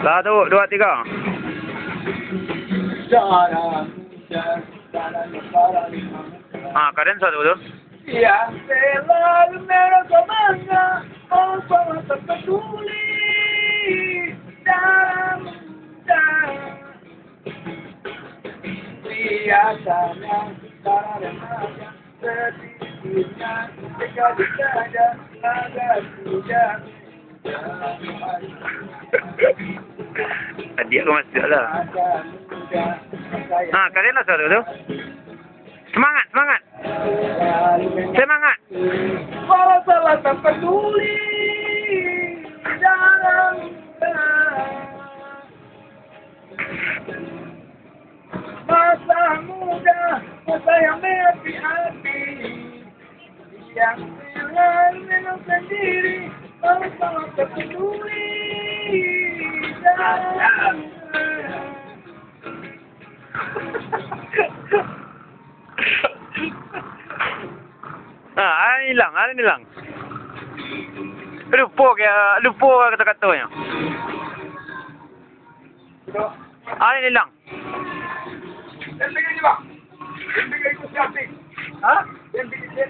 Satu, dua, tiga. Kalian satu tu. Yang selalu merasa bangga, oh sangat terpeduli dalam biasanya para remaja sedikitnya sekali saja agar tidak Tadi aku masih lah. Kalian lah satu tu. Semangat, semangat. Semangat. Walau salah tak peduli dalam masa muda, masa yang berapi-api, yang selalu minum sendiri, walau salah tak peduli dalam Hilang, hilang. Lupa kata-katanya. Ini hilang. Yang bikin ni bang? Yang bikin itu siapa? Ha? Yang bikin